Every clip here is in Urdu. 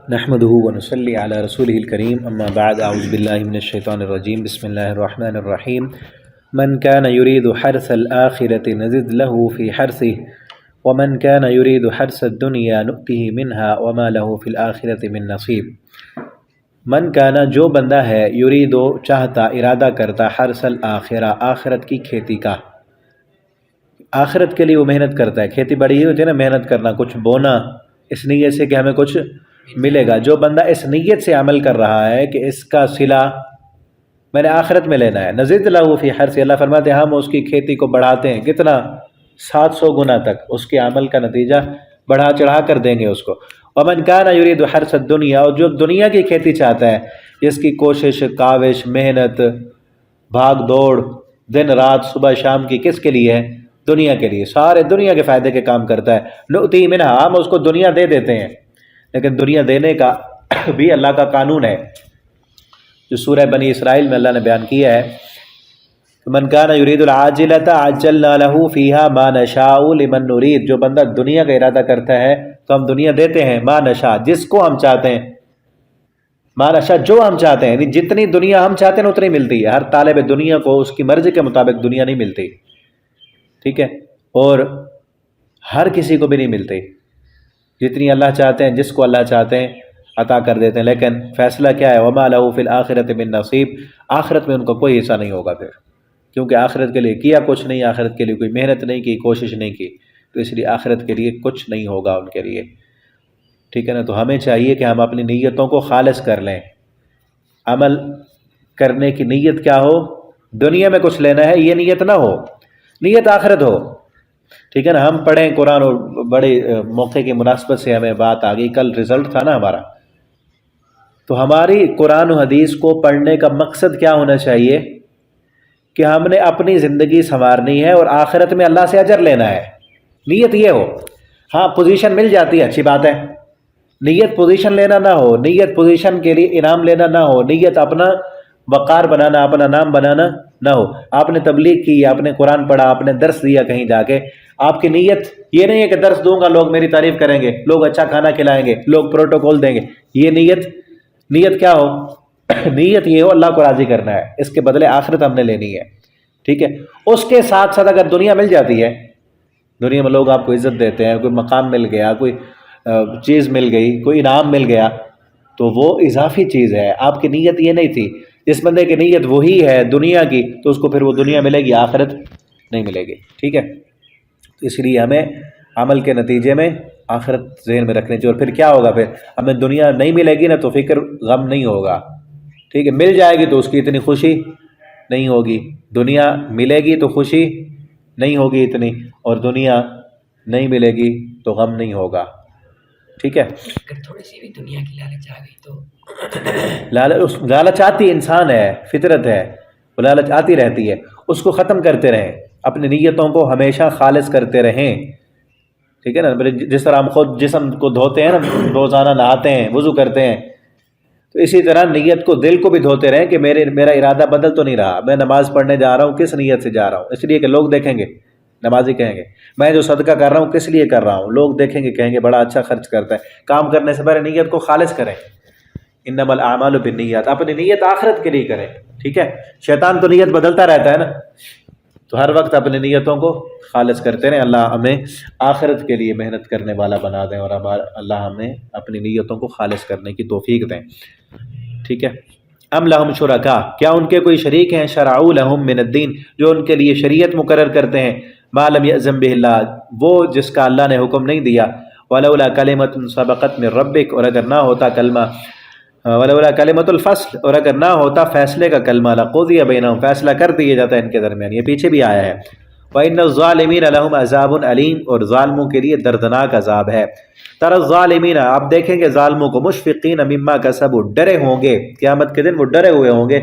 نحمده ونصلي على رسوله الكريم اما بعد اعوذ بالله من الشيطان الرجيم بسم الله الرحمن الرحيم من كان يريد حرث الآخرة نزد له في حرثه ومن كان يريد حرث الدنيا نؤته منها وما له في الآخرة من نصيب۔ من کانا جو بندہ ہے یریدو چاہتا ارادہ کرتا حرث الآخرہ آخرت کی کھیتی کا، آخرت کے لیے وہ محنت کرتا ہے۔ کھیتی باڑی یہ ہوتی ہے نا، محنت کرنا، کچھ بونا اس نیت سے کہ ہمیں کچھ ملے گا۔ جو بندہ اس نیت سے عمل کر رہا ہے کہ اس کا صلہ میں نے آخرت میں لینا ہے، نزد لہ فی حرث، اللہ فرماتے ہیں ہم اس کی کھیتی کو بڑھاتے ہیں، کتنا 700 گنا تک اس کے عمل کا نتیجہ بڑھا چڑھا کر دیں گے اس کو۔ ومن کان یرید حرث الدنیا، اور جو دنیا کی کھیتی چاہتا ہے، جس کی کوشش، کاوش، محنت، بھاگ دوڑ دن رات صبح شام کی کس کے لیے ہے؟ دنیا کے لیے، سارے دنیا کے فائدے کے کام کرتا ہے۔ نؤتی منہا، ہم اس کو دنیا دے دیتے ہیں، لیکن دنیا دینے کا بھی اللہ کا قانون ہے جو سورہ بنی اسرائیل میں اللہ نے بیان کیا ہے۔ من کان یرید العاجلۃ عجلنا له فیها ما نشاء لمن نرید، جو بندہ دنیا کا ارادہ کرتا ہے تو ہم دنیا دیتے ہیں، ما نشاء، جس کو ہم چاہتے ہیں، ما نشاء، جو ہم چاہتے ہیں، یعنی جتنی دنیا ہم چاہتے ہیں اتنی ملتی ہے۔ ہر طالب دنیا کو اس کی مرضی کے مطابق دنیا نہیں ملتی، ٹھیک ہے، اور ہر کسی کو بھی نہیں ملتی۔ جتنی اللہ چاہتے ہیں، جس کو اللہ چاہتے ہیں عطا کر دیتے ہیں، لیکن فیصلہ کیا ہے؟ وما له فی الآخرۃ من نصیب، آخرت میں ان کو کوئی حصہ نہیں ہوگا پھر، کیونکہ آخرت کے لیے کیا کچھ نہیں، آخرت کے لیے کوئی محنت نہیں کی، کوشش نہیں کی، تو اس لیے آخرت کے لیے کچھ نہیں ہوگا ان کے لیے، ٹھیک ہے نا۔ تو ہمیں چاہیے کہ ہم اپنی نیتوں کو خالص کر لیں۔ عمل کرنے کی نیت کیا ہو؟ دنیا میں کچھ لینا ہے، یہ نیت نہ ہو، نیت آخرت ہو، ٹھیک ہے نا۔ ہم پڑھیں قرآن، اور بڑے موقع کی مناسبت سے ہمیں بات آ گئی، کل رزلٹ تھا نا ہمارا، تو ہماری قرآن و حدیث کو پڑھنے کا مقصد کیا ہونا چاہیے کہ ہم نے اپنی زندگی سنوارنی ہے اور آخرت میں اللہ سے اجر لینا ہے، نیت یہ ہو۔ ہاں پوزیشن مل جاتی ہے، اچھی بات ہے، نیت پوزیشن لینا نہ ہو، نیت پوزیشن کے لیے انعام لینا نہ ہو، نیت اپنا وقار بنانا، اپنا نام بنانا نہ ہو۔ آپ نے تبلیغ کی، آپ نے قرآن پڑھا، آپ نے درس دیا کہیں جا کے، آپ کی نیت یہ نہیں ہے کہ درس دوں گا لوگ میری تعریف کریں گے، لوگ اچھا کھانا کھلائیں گے، لوگ پروٹوکول دیں گے، یہ نیت کیا ہو؟ نیت یہ ہو اللہ کو راضی کرنا ہے، اس کے بدلے آخرت ہم نے لینی ہے، ٹھیک ہے۔ اس کے ساتھ ساتھ اگر دنیا مل جاتی ہے، دنیا میں لوگ آپ کو عزت دیتے ہیں، کوئی مقام مل گیا، کوئی چیز مل گئی، کوئی انعام مل گیا، تو وہ اضافی چیز ہے، آپ کی نیت یہ نہیں تھی۔ جس بندے کی نیت وہی ہے دنیا کی، تو اس کو پھر وہ دنیا ملے گی، آخرت نہیں ملے گی، ٹھیک ہے۔ تو اس لیے ہمیں عمل کے نتیجے میں آخرت ذہن میں رکھنی چاہیے۔ اور پھر کیا ہوگا؟ پھر ہمیں دنیا نہیں ملے گی نا تو فکر غم نہیں ہوگا، ٹھیک ہے۔ مل جائے گی تو اس کی اتنی خوشی نہیں ہوگی، دنیا ملے گی تو خوشی نہیں ہوگی اتنی، اور دنیا نہیں ملے گی تو غم نہیں ہوگا، ٹھیک ہے۔ تھوڑی سی بھی دنیا کی لالچ آ گئی تو لالچ آتی، انسان ہے، فطرت ہے، وہ لالچ آتی رہتی ہے، اس کو ختم کرتے رہیں، اپنی نیتوں کو ہمیشہ خالص کرتے رہیں، ٹھیک ہے نا۔ جس طرح ہم خود جسم کو دھوتے ہیں نا، روزانہ نہاتے ہیں، وضو کرتے ہیں، تو اسی طرح نیت کو، دل کو بھی دھوتے رہیں کہ میرا ارادہ بدل تو نہیں رہا، میں نماز پڑھنے جا رہا ہوں کس نیت سے جا رہا ہوں؟ اس لیے کہ لوگ دیکھیں گے، نمازی کہیں گے۔ میں جو صدقہ کر رہا ہوں کس لیے کر رہا ہوں؟ لوگ دیکھیں گے، کہیں گے بڑا اچھا خرچ کرتا ہے۔ کام کرنے سے پہلے نیت کو خالص کریں، انما الاعمال بالنیات، اپنی نیت آخرت کے لیے کریں، ٹھیک ہے۔ شیطان تو نیت بدلتا رہتا ہے نا، تو ہر وقت اپنی نیتوں کو خالص کرتے رہیں۔ اللہ ہمیں آخرت کے لیے محنت کرنے والا بنا دیں، اور اللہ ہمیں اپنی نیتوں کو خالص کرنے کی توفیق دیں، ٹھیک ہے۔ ام لہم شرکاء، کیا ان کے کوئی شریک ہیں؟ شرعوا لہم من الدین، جو ان کے لیے شریعت مقرر کرتے ہیں، ما لم یأذن بہ اللہ، وہ جس کا اللہ نے حکم نہیں دیا۔ ولولا کلمۃ سبقت من ربک، اور اگر نہ ہوتا کلمہ، ولولا کلمۃ الفصل، اور اگر نہ ہوتا فیصلے کا کلمہ، لقضی بینہم، فیصلہ کر دیا جاتا ہے ان کے درمیان، یہ پیچھے بھی آیا ہے۔ وَإِنَّ الظَّالِمِينَ لَهُمْ عَذَابٌ علیم، اور ظالموں کے لیے دردناک عذاب ہے۔ تر الظالمین، آپ دیکھیں گے ظالموں کو، مشفقین مما کسبوا، ڈرے ہوں گے، قیامت کے دن وہ ڈرے ہوئے ہوں گے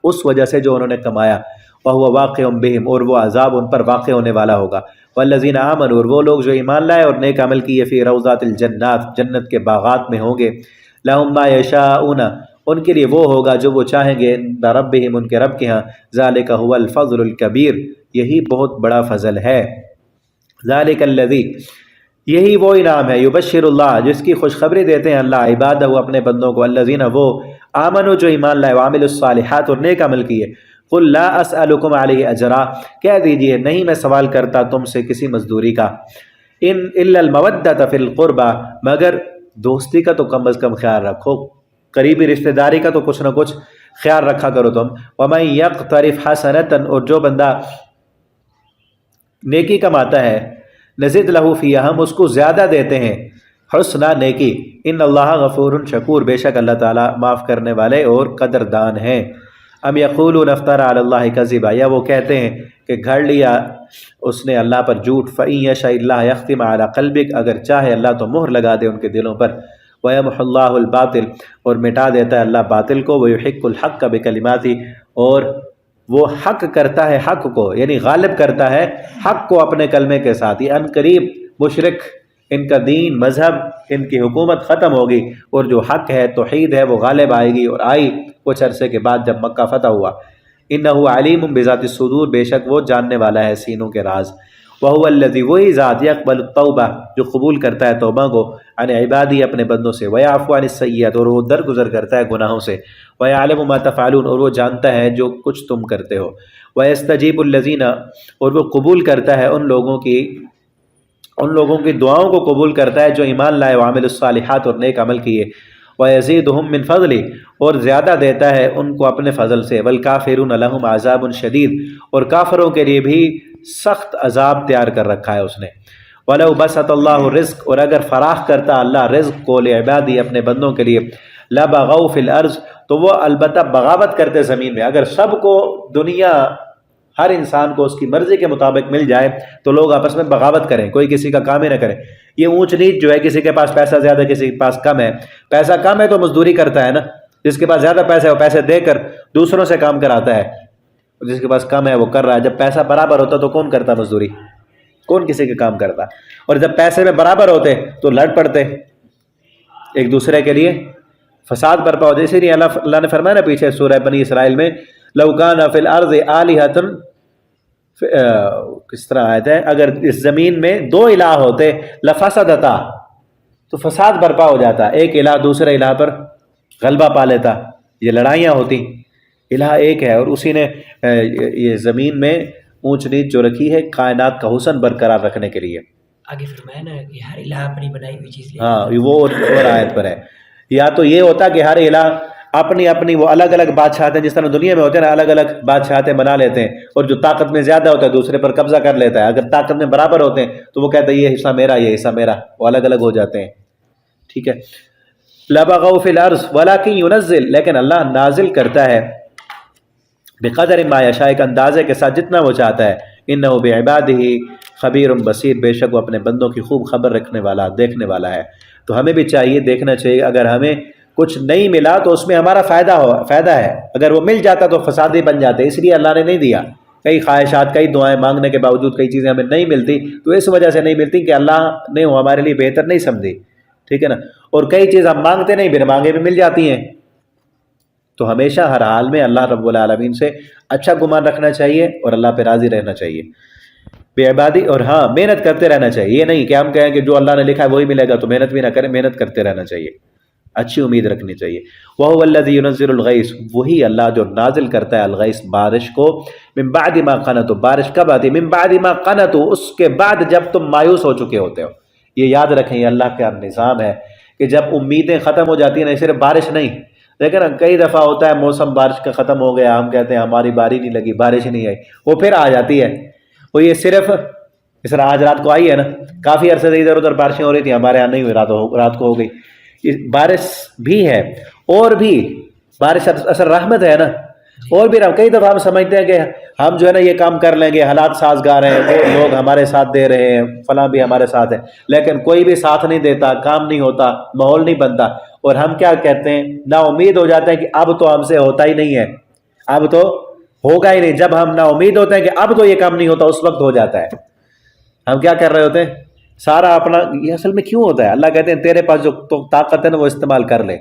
اس وجہ سے جو انہوں نے کمایا۔ وَهُوَ واقع بہم، اور وہ عذاب ان پر واقع ہونے والا ہوگا۔ والذین آمنوا، اور وہ لوگ جو ایمان لائے اور نیک عمل کیے، فی روضات الجنات، جنت کے باغات میں ہوں گے۔ لہم ما یشاءون، ان کے لیے وہ ہوگا جو وہ چاہیں گے، عند ربہم، ان کے رب کے ہاں۔ ذالک هو الفضل الکبیر، یہی بہت بڑا فضل ہے۔ ذالک الذی، یہی وہ انعام ہے یبشر اللہ جس کی خوشخبری دیتے ہیں اللہ عبادہ اپنے بندوں کو، الذین وہ آمنوا جو ایمان لائے، وعملوا الصالحات اور نیک عمل کیے، قل لا اسألکم علیہ اجرا کہہ دیجئے نہیں میں سوال کرتا تم سے کسی مزدوری کا، ان الا المودۃ فی القربى مگر دوستی کا تو کم از کم خیال رکھو، قریبی رشتہ داری کا تو کچھ نہ کچھ خیال رکھا کرو تم، ومن یقترف حسنۃ اور جو بندہ نیکی کماتا ہے، نزد لہ فیہا ہم اس کو زیادہ دیتے ہیں، حسنہ نیکی، ان اللہ غفور شکور بے شک اللہ تعالیٰ معاف کرنے والے اور قدردان ہیں۔ ام یقولون افترى علی اللہ کذبا یا وہ کہتے ہیں کہ گھڑ لیا اس نے اللہ پر جھوٹ، فإن یشاء اللہ یختم علی قلبک اگر چاہے اللہ تو مہر لگا دے ان کے دلوں پر، ویمحو اللہ الباطل اور مٹا دیتا ہے اللہ باطل کو، ویحق الحق بکلماتی اور وہ حق کرتا ہے حق کو، یعنی غالب کرتا ہے حق کو اپنے کلمے کے ساتھ، یہ ان قریب مشرک ان کا دین مذہب ان کی حکومت ختم ہوگی اور جو حق ہے توحید ہے وہ غالب آئے گی، اور آئی کچھ عرصے کے بعد جب مکہ فتح ہوا۔ انہ علیم بذات الصدور بے شک وہ جاننے والا ہے سینوں کے راز، وہو الذی وہی ذات یقبل التوبہ جو قبول کرتا ہے توبہ کو، عن عبادی اپنے بندوں سے، ویعفو عن السیئات اور وہ درگزر کرتا ہے گناہوں سے، ویعلم ما تفعلون اور وہ جانتا ہے جو کچھ تم کرتے ہو، ویستجیب الذین اور وہ قبول کرتا ہے ان لوگوں کی دعاؤں کو قبول کرتا ہے جو ایمان لائے، وعمل الصالحات اور نیک عمل کیے، وَيَزِيدُهُم مِّن فَضْلِ اور زیادہ دیتا ہے ان کو اپنے فضل سے، وَالْكَافِرُونَ لَهُمْ عَذَابٌ شَدِيدٌ اور کافروں کے لیے بھی سخت عذاب تیار کر رکھا ہے اس نے۔ وَلَوْ بَسَطَ اللَّهُ الرِّزْقَ اور اگر فراخ کرتا اللہ رزق کو لعبادی اپنے بندوں کے لیے، لَبَغَوْا فِي الْأَرْضِ تو وہ البتہ بغاوت کرتے زمین میں، اگر سب کو دنیا ہر انسان کو اس کی مرضی کے مطابق مل جائے تو لوگ آپس میں بغاوت کریں، کوئی کسی کا کام ہی نہ کرے، یہ اونچ نیچ جو ہے کسی کے پاس پیسہ زیادہ کسی کے پاس کم ہے، پیسہ کم ہے تو مزدوری کرتا ہے نا، جس کے پاس زیادہ پیسہ ہے وہ پیسے دے کر دوسروں سے کام کراتا ہے، جس کے پاس کم ہے وہ کر رہا ہے، جب پیسہ برابر ہوتا تو کون کرتا مزدوری، کون کسی کا کام کرتا، اور جب پیسے میں برابر ہوتے تو لڑ پڑتے ایک دوسرے کے لیے، فساد برپا ہوتے، اسی لیے اللہ نے فرمایا نا پیچھے سورہ بنی اسرائیل میں، لو کان فی الارض آلہۃ کس طرح آیت ہے، اگر اس زمین میں دو الہ ہوتے لفسدتا تو فساد برپا ہو جاتا، ایک الہ دوسرے الہ پر غلبہ پا لیتا، یہ لڑائیاں ہوتی، الہ ایک ہے اور اسی نے یہ زمین میں اونچ نیچ جو رکھی ہے کائنات کا حسن برقرار رکھنے کے لیے۔ آگے فرمایا نا کہ ہر الہ اپنی بنائی ہوئی چیز لے، ہاں وہ اور آیت پر ہے، یا تو یہ ہوتا کہ ہر الہ اپنی اپنی وہ الگ الگ بادشاہتیں جس طرح دنیا میں ہوتے ہیں نا، الگ الگ بادشاہتیں بنا لیتے ہیں، اور جو طاقت میں زیادہ ہوتا ہے دوسرے پر قبضہ کر لیتا ہے، اگر طاقت میں برابر ہوتے ہیں تو وہ کہتا ہے یہ حصہ میرا یہ حصہ میرا، وہ الگ الگ ہو جاتے ہیں، ٹھیک ہے۔ لَبَغَوْا فِي الْأَرْضِ وَلَكِنْ يُنَزِّلُ لیکن اللہ نازل کرتا ہے بقدر ما یشاء ایک اندازے کے ساتھ جتنا وہ چاہتا ہے، انہ بعبادہ خبیر بصیر بے شک وہ اپنے بندوں کی خوب خبر رکھنے والا دیکھنے والا ہے۔ تو ہمیں بھی چاہیے دیکھنا چاہیے، اگر ہمیں کچھ نہیں ملا تو اس میں ہمارا فائدہ ہے، اگر وہ مل جاتا تو فسادی بن جاتے، اس لیے اللہ نے نہیں دیا، کئی خواہشات کئی دعائیں مانگنے کے باوجود کئی چیزیں ہمیں نہیں ملتی تو اس وجہ سے نہیں ملتی کہ اللہ نے وہ ہمارے لیے بہتر نہیں سمجھی، ٹھیک ہے نا، اور کئی چیز ہم مانگتے نہیں بن مانگے بھی مل جاتی ہیں، تو ہمیشہ ہر حال میں اللہ رب العالمین سے اچھا گمان رکھنا چاہیے اور اللہ پہ راضی رہنا چاہیے بے عبادی، اور ہاں محنت کرتے رہنا چاہیے، یہ نہیں کہ ہم کہیں کہ جو اللہ نے لکھا ہے وہی ملے گا تو محنت بھی نہ کریں، محنت کرتے رہنا چاہیے، اچھی امید رکھنی چاہیے۔ وَهُوَ الَّذِي يُنَزِّلُ الْغَيْثَ وہی اللہ جو نازل کرتا ہے الغیث بارش کو، من بعد ما قنطوا بارش کب آتی ہے؟ من بعد ما قنطوا اس کے بعد جب تم مایوس ہو چکے ہوتے ہو، یہ یاد رکھیں یہ اللہ کا نظام ہے کہ جب امیدیں ختم ہو جاتی ہیں نا، صرف بارش نہیں، لیکن کئی دفعہ ہوتا ہے موسم بارش کا ختم ہو گیا، ہم کہتے ہیں ہماری باری نہیں لگی بارش نہیں آئی، وہ پھر آ جاتی ہے، وہ یہ صرف اس طرح آج رات کو آئی ہے نا، کافی عرصے سے ادھر ادھر بارشیں ہو رہی تھیں، ہمارے یہاں نہیں ہوئی، رات کو ہو گئی، بارش بھی ہے، اور بھی بارش اصل رحمت ہے نا، اور بھی کئی دفعہ ہم سمجھتے ہیں کہ ہم جو ہے نا یہ کام کر لیں گے، حالات سازگار ہیں، وہ لوگ ہمارے ساتھ دے رہے ہیں، فلاں بھی ہمارے ساتھ ہے، لیکن کوئی بھی ساتھ نہیں دیتا، کام نہیں ہوتا، ماحول نہیں بنتا، اور ہم کیا کہتے ہیں، نا امید ہو جاتے ہیں کہ اب تو ہم سے ہوتا ہی نہیں ہے، اب تو ہوگا ہی نہیں، جب ہم نا امید ہوتے ہیں کہ اب تو یہ کام نہیں ہوتا اس وقت ہو جاتا ہے، ہم کیا کر رہے ہوتے ہیں سارا اپنا، یہ اصل میں کیوں ہوتا ہے؟ اللہ کہتے ہیں تیرے پاس جو طاقت ہے نا وہ استعمال کر لے،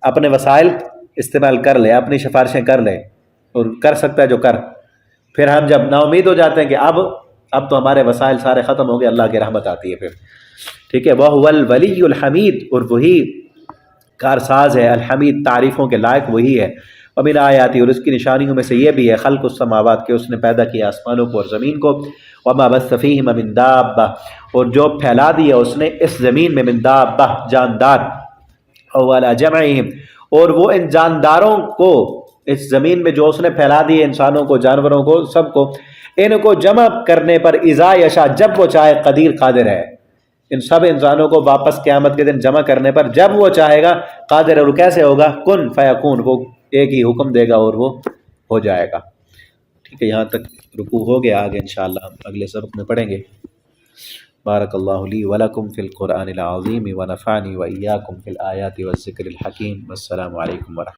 اپنے وسائل استعمال کر لے، اپنی سفارشیں کر لے، اور کر سکتا ہے جو کر، پھر ہم جب نا امید ہو جاتے ہیں کہ اب تو ہمارے وسائل سارے ختم ہو گئے، اللہ کی رحمت آتی ہے پھر ٹھیک ہے، وَهُوَ الْوَلِيُّ الْحَمِيدُ، اور وہی کارساز ہے، الحمید تعریفوں کے لائق وہی ہے۔ وَمِنْ آیَاتِهِ، اور اس کی نشانیوں میں سے یہ بھی ہے، خلق السماوات، کہ اس نے پیدا کیا آسمانوں کو اور زمین کو، وَمَا بَثَّ فِيهِمَا مِن دَابَّةٍ، اور جو پھیلا دیا اس نے اس زمین میں، من دابہ جاندار، وَعَلَىٰ جَمْعِهِمْ، اور وہ ان جانداروں کو اس زمین میں جو اس نے پھیلا دیے، انسانوں کو، جانوروں کو، سب کو، ان کو جمع کرنے پر اذا یشاء، جب وہ چاہے، قدیر قادر ہے، ان سب انسانوں کو واپس قیامت کے دن جمع کرنے پر جب وہ چاہے گا قادر ہے۔ اور کیسے ہوگا؟ کن فیکون، وہ ایک ہی حکم دے گا اور وہ ہو جائے گا۔ ٹھیک ہے، یہاں تک رکوع ہو گیا، آگے انشاءاللہ ہم اگلے سبق میں پڑھیں گے۔ بارک اللہ لی ولکم فی القرآن العظیم ونفعنی وإیاکم فی الآیات والذکر الحکیم۔ والسلام علیکم ورحمۃ اللہ۔